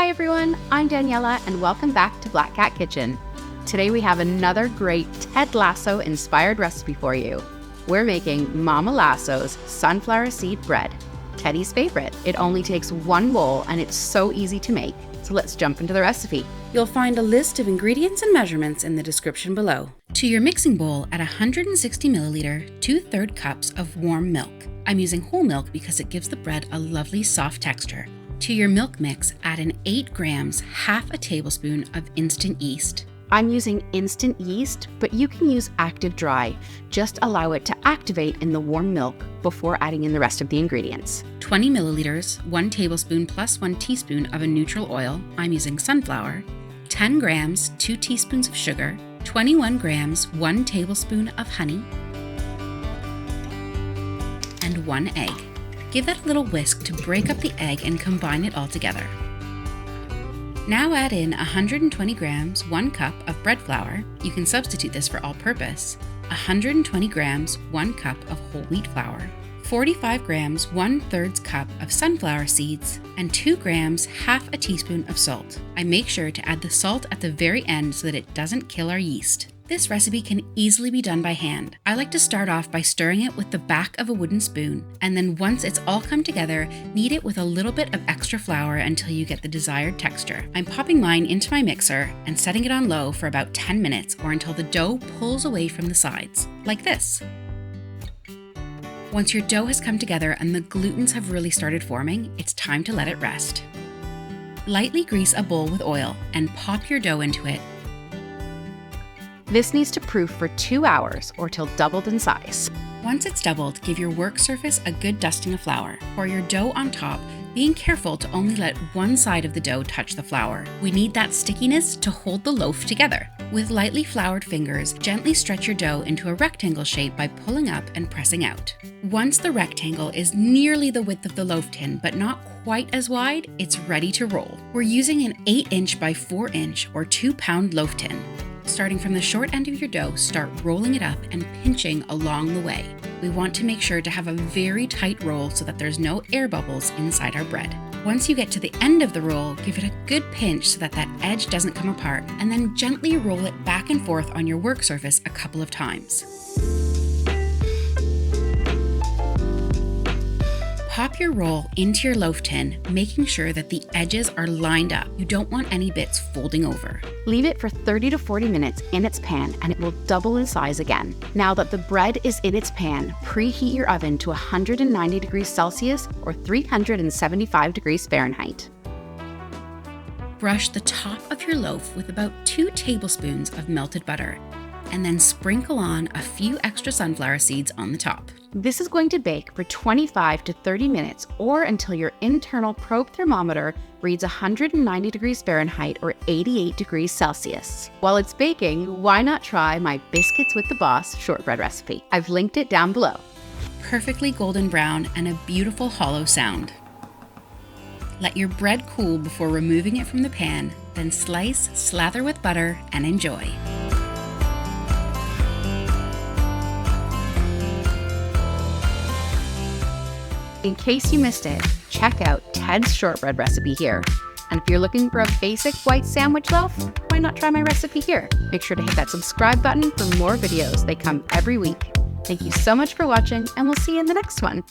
Hi everyone, I'm Daniela and welcome back to Black Cat Kitchen. Today we have another great Ted Lasso inspired recipe for you. We're making Mama Lasso's sunflower seed bread, Teddy's favorite. It only takes one bowl and it's so easy to make. So let's jump into the recipe. You'll find a list of ingredients and measurements in the description below. To your mixing bowl, add 160 milliliter, 2/3 cups of warm milk. I'm using whole milk because it gives the bread a lovely soft texture. To your milk mix, add in 8 grams, half a tablespoon of instant yeast. I'm using instant yeast, but you can use active dry. Just allow it to activate in the warm milk before adding in the rest of the ingredients. 20 milliliters, 1 tablespoon plus 1 teaspoon of a neutral oil. I'm using sunflower. 10 grams, 2 teaspoons of sugar. 21 grams, 1 tablespoon of honey. And 1 egg. Give that a little whisk to break up the egg and combine it all together. Now add in 120 grams, 1 cup of bread flour. You can substitute this for all purpose. 120 grams, 1 cup of whole wheat flour. 45 grams, 1/3 cup of sunflower seeds, and 2 grams, half a teaspoon of salt. I make sure to add the salt at the very end so that it doesn't kill our yeast. This recipe can easily be done by hand. I like to start off by stirring it with the back of a wooden spoon, and then once it's all come together, knead it with a little bit of extra flour until you get the desired texture. I'm popping mine into my mixer and setting it on low for about 10 minutes or until the dough pulls away from the sides, like this. Once your dough has come together and the glutens have really started forming, it's time to let it rest. Lightly grease a bowl with oil and pop your dough into it. This needs to proof for 2 hours or till doubled in size. Once it's doubled, give your work surface a good dusting of flour. Pour your dough on top, being careful to only let one side of the dough touch the flour. We need that stickiness to hold the loaf together. With lightly floured fingers, gently stretch your dough into a rectangle shape by pulling up and pressing out. Once the rectangle is nearly the width of the loaf tin, but not quite as wide, it's ready to roll. We're using an 8-inch by 4-inch or 2-pound loaf tin. Starting from the short end of your dough, start rolling it up and pinching along the way. We want to make sure to have a very tight roll so that there's no air bubbles inside our bread. Once you get to the end of the roll, give it a good pinch so that that edge doesn't come apart, and then gently roll it back and forth on your work surface a couple of times. Pop your roll into your loaf tin, making sure that the edges are lined up. You don't want any bits folding over. Leave it for 30 to 40 minutes in its pan and it will double in size again. Now that the bread is in its pan, preheat your oven to 190 degrees Celsius or 375 degrees Fahrenheit. Brush the top of your loaf with about 2 tablespoons of melted butter, and then sprinkle on a few extra sunflower seeds on the top. This is going to bake for 25 to 30 minutes or until your internal probe thermometer reads 190 degrees Fahrenheit or 88 degrees Celsius. While it's baking, why not try my Biscuits with the Boss shortbread recipe? I've linked it down below. Perfectly golden brown and a beautiful hollow sound. Let your bread cool before removing it from the pan, then slice, slather with butter, and enjoy. In case you missed it, check out Ted's shortbread recipe here. And if you're looking for a basic white sandwich loaf, why not try my recipe here? Make sure to hit that subscribe button for more videos. They come every week. Thank you so much for watching, and we'll see you in the next one.